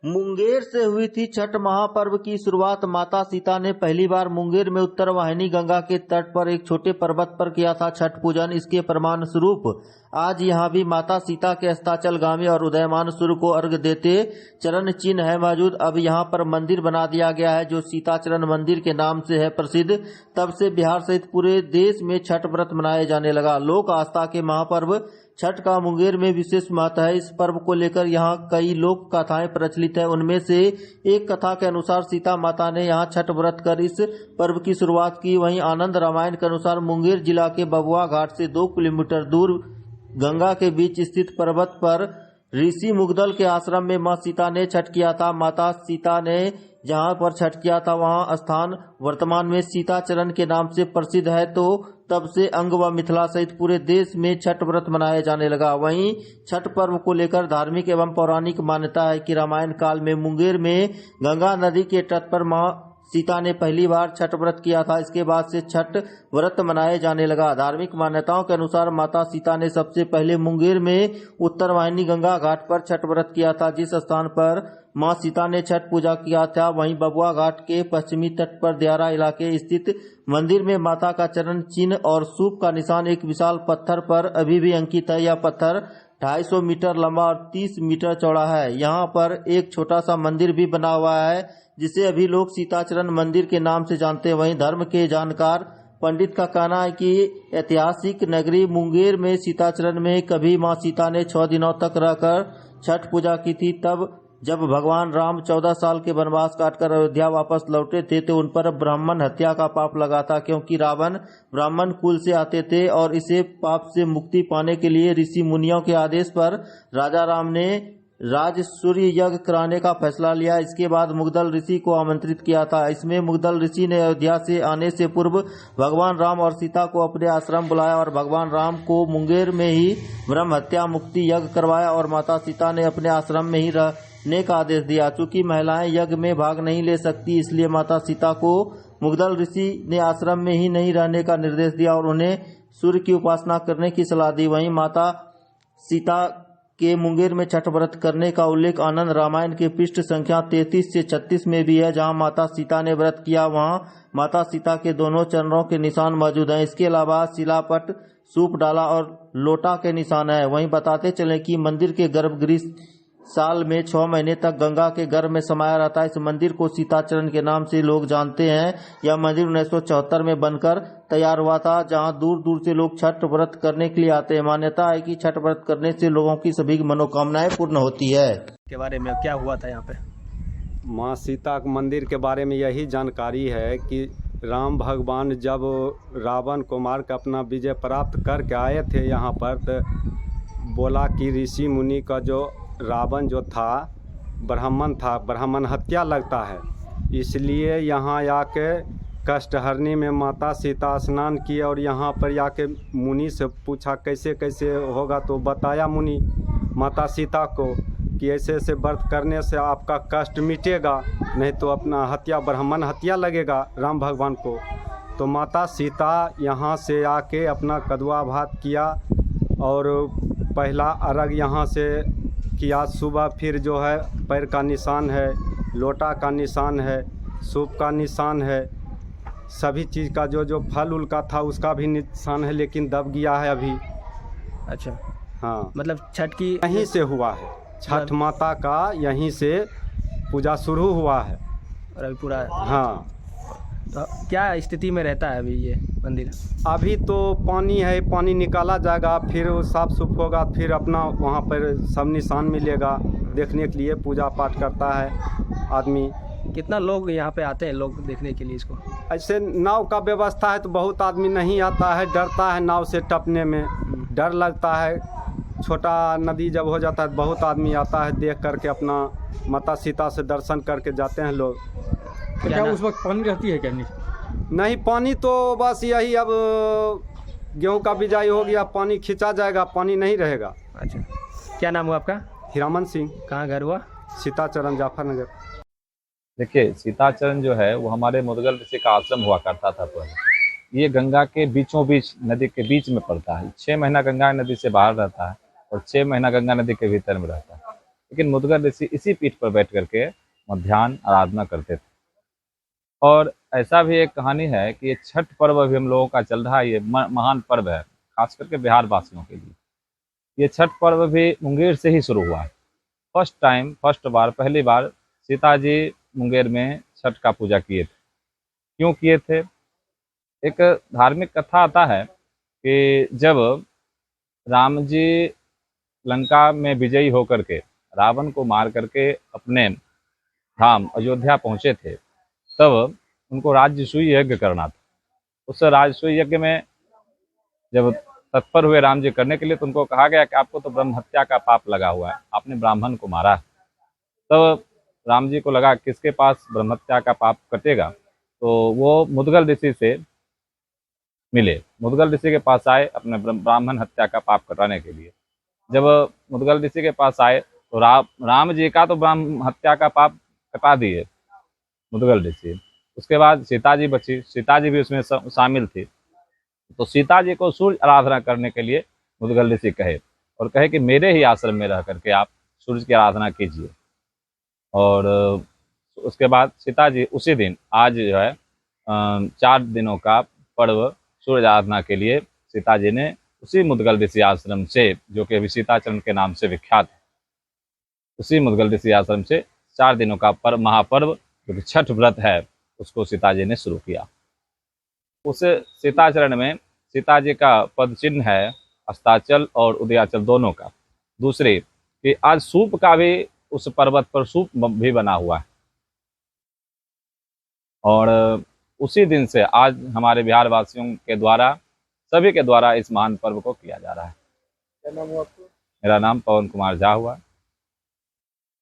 मुंगेर से हुई थी छठ महापर्व की शुरुआत। माता सीता ने पहली बार मुंगेर में उत्तर वाहिनी गंगा के तट पर एक छोटे पर्वत पर किया था छठ पूजन। इसके प्रमाण स्वरूप आज यहाँ भी माता सीता के अस्ताचलगामी और उदयमान सूर्य को अर्घ्य देते चरण चिन्ह है मौजूद। अब यहाँ पर मंदिर बना दिया गया है जो सीताचरण मंदिर के नाम से है प्रसिद्ध। तब से बिहार सहित पूरे देश में छठ व्रत मनाए जाने लगा। लोक आस्था के महापर्व छठ का मुंगेर में विशेष महत्व है। इस पर्व को लेकर यहाँ कई लोक कथाएं प्रचलित है। उनमें से एक कथा के अनुसार सीता माता ने यहाँ छठ व्रत कर इस पर्व की शुरुआत की। वहीं आनंद रामायण के अनुसार मुंगेर जिला के बबुआ घाट से 2 किलोमीटर दूर गंगा के बीच स्थित पर्वत पर ऋषि मुगदल के आश्रम में मां सीता ने छठ किया था। माता सीता ने जहां पर छठ किया था वहां स्थान वर्तमान में सीताचरण के नाम से प्रसिद्ध है। तो तब से अंग व मिथिला सहित पूरे देश में छठ व्रत मनाया जाने लगा। वहीं छठ पर्व को लेकर धार्मिक एवं पौराणिक मान्यता है कि रामायण काल में मुंगेर में गंगा नदी के तट पर मां सीता ने पहली बार छठ व्रत किया था। इसके बाद से छठ व्रत मनाए जाने लगा। धार्मिक मान्यताओं के अनुसार माता सीता ने सबसे पहले मुंगेर में उत्तर वाहिनी गंगा घाट पर छठ व्रत किया था। जिस स्थान पर मां सीता ने छठ पूजा किया था वहीं बबुआ घाट के पश्चिमी तट पर दियारा इलाके स्थित मंदिर में माता का चरण चिन्ह और सूप का निशान एक विशाल पत्थर पर अभी भी अंकित है। यह पत्थर 250 मीटर लंबा और 30 मीटर चौड़ा है। यहाँ पर एक छोटा सा मंदिर भी बना हुआ है जिसे अभी लोग सीताचरण मंदिर के नाम से जानते हैं। वहीं धर्म के जानकार पंडित का कहना है कि ऐतिहासिक नगरी मुंगेर में सीताचरण में कभी मां सीता ने 6 दिनों तक रहकर छठ पूजा की थी। तब जब भगवान राम 14 साल के वनवास काटकर अयोध्या वापस लौटे थे तो उन पर ब्राह्मण हत्या का पाप लगा था, क्योंकि रावण ब्राह्मण कुल से आते थे और इसे पाप से मुक्ति पाने के लिए ऋषि मुनियों के आदेश पर राजा राम ने राज सूर्य यज्ञ कराने का फैसला लिया। इसके बाद मुगदल ऋषि को आमंत्रित किया था। इसमें मुगदल ऋषि ने अयोध्या से आने से पूर्व भगवान राम और सीता को अपने आश्रम बुलाया और भगवान राम को मुंगेर में ही ब्रह्म हत्या मुक्ति यज्ञ करवाया और माता सीता ने अपने आश्रम में ही रहने का आदेश दिया। चूंकि महिलाएं यज्ञ में भाग नहीं ले सकती इसलिए माता सीता को मुगदल ऋषि ने आश्रम में ही नहीं रहने का निर्देश दिया और उन्हें सूर्य की उपासना करने की सलाह दी। वहीं माता सीता के मुंगेर में छठ व्रत करने का उल्लेख आनंद रामायण के पृष्ठ संख्या 33 से 36 में भी है। जहां माता सीता ने व्रत किया वहां माता सीता के दोनों चरणों के निशान मौजूद हैं। इसके अलावा शिलापट, सूप डाला और लोटा के निशान है। वहीं बताते चले कि मंदिर के गर्भगृह साल में 6 महीने तक गंगा के गर्भ में समाया रहता है। इस मंदिर को सीताचरण के नाम से लोग जानते हैं। यह मंदिर 1974 में बनकर तैयार हुआ था, जहां दूर दूर से लोग छठ व्रत करने के लिए आते हैं। मान्यता है कि छठ व्रत करने से लोगों की सभी मनोकामनाएं पूर्ण होती है। के बारे में क्या हुआ था यहाँ पे? माँ सीता मंदिर के बारे में यही जानकारी है कि राम भगवान जब रावण को मार कर अपना विजय प्राप्त करके आए थे यहाँ पर, तो बोला कि ऋषि मुनि का जो रावण जो था ब्राह्मण हत्या लगता है, इसलिए यहाँ आके कष्टहरणी में माता सीता स्नान किए और यहाँ पर आके मुनि से पूछा कैसे कैसे होगा, तो बताया मुनि माता सीता को कि ऐसे ऐसे व्रत करने से आपका कष्ट मिटेगा, नहीं तो अपना हत्या ब्राह्मण हत्या लगेगा राम भगवान को। तो माता सीता यहाँ से आके अपना कदवा भात किया और पहला अर्घ यहाँ से किया सुबह। फिर जो है पैर का निशान है, लोटा का निशान है, सूप का निशान है, सभी चीज़ का जो जो फल उल का था उसका भी निशान है, लेकिन दब गया है अभी। अच्छा, हाँ, मतलब छठ की यहीं से हुआ है, छठ माता का यहीं से पूजा शुरू हुआ है और अभी पूरा। हाँ, तो क्या स्थिति में रहता है अभी ये मंदिर? अभी तो पानी है, पानी निकाला जाएगा, फिर साफ सुफ होगा, फिर अपना वहाँ पर सब निशान मिलेगा देखने के लिए। पूजा पाठ करता है आदमी। कितना लोग यहाँ पे आते हैं लोग देखने के लिए इसको? ऐसे नाव का व्यवस्था है तो बहुत आदमी नहीं आता है, डरता है नाव से टपने में, डर लगता है। छोटा नदी जब हो जाता है बहुत आदमी आता है, देख करके अपना माता सीता से दर्शन करके जाते हैं लोग। तो क्या उस वक्त पानी रहती है क्या? नहीं, पानी तो बस यही, अब गेहूं का बिजाई हो गया, पानी खींचा जाएगा, पानी नहीं रहेगा। अच्छा, क्या नाम हुआ आपका? हीरामन सिंह। कहाँ घर हुआ? सीताचरण, जाफरनगर। देखिए, सीताचरण जो है वो हमारे मुदगल ऋषि का आश्रम हुआ करता था पहले। ये गंगा के बीचों बीच, नदी के बीच में पड़ता है। 6 महीना गंगा नदी से बाहर रहता है और 6 महीना गंगा नदी के भीतर में रहता है। लेकिन मुद्गल ऋषि इसी पीठ पर बैठ करके ध्यान आराधना करते थे। और ऐसा भी एक कहानी है कि ये छठ पर्व भी हम लोगों का चल रहा है, ये महान पर्व है खास करके बिहार वासियों के लिए। ये छठ पर्व भी मुंगेर से ही शुरू हुआ है। फर्स्ट बार पहली बार सीता जी मुंगेर में छठ का पूजा किए थे। क्यों किए थे? एक धार्मिक कथा आता है कि जब राम जी लंका में विजयी होकर के रावण को मार करके अपने धाम अयोध्या पहुंचे थे, तब उनको राजसूय यज्ञ करना था। उस राजसूय यज्ञ में जब तत्पर हुए राम जी करने के लिए, तो उनको कहा गया कि आपको तो ब्रह्म हत्या का पाप लगा हुआ है, आपने ब्राह्मण को मारा। तब राम जी को लगा किसके पास ब्रह्म हत्या का पाप कटेगा, तो वो मुद्गल ऋषि से मिले। मुद्गल ऋषि के पास आए अपने ब्राह्मण हत्या का पाप कटाने के लिए। जब मुद्गल ऋषि के पास आए तो राम जी का तो ब्राह्मण हत्या का पाप कटा दिए मुद्गल ऋषि। उसके बाद सीता जी बची, सीता जी भी उसमें शामिल थी। तो सीता जी को सूर्य आराधना करने के लिए मुद्गल ऋषि कहे, और कहे कि मेरे ही आश्रम में रह करके आप सूर्य की आराधना कीजिए। और उसके बाद सीता जी उसी दिन, आज जो है 4 दिनों का पर्व सूर्य आराधना के लिए सीता जी ने उसी मुद्गल ऋषि आश्रम से, जो कि अभी सीताचरण के नाम से विख्यात है, उसी मुद्गल ऋषि आश्रम से 4 दिनों का महापर्व जो कि छठ व्रत है, उसको सीता जी ने शुरू किया। उस सीताचरण में सीता जी का पद चिन्ह है अस्ताचल और उदयाचल दोनों का। दूसरी कि आज सूप का भी उस पर्वत पर सूप भी बना हुआ है। और उसी दिन से आज हमारे बिहार वासियों के द्वारा, सभी के द्वारा इस महान पर्व को किया जा रहा है। क्या नाम हुआ आपको? मेरा नाम पवन कुमार झा हुआ।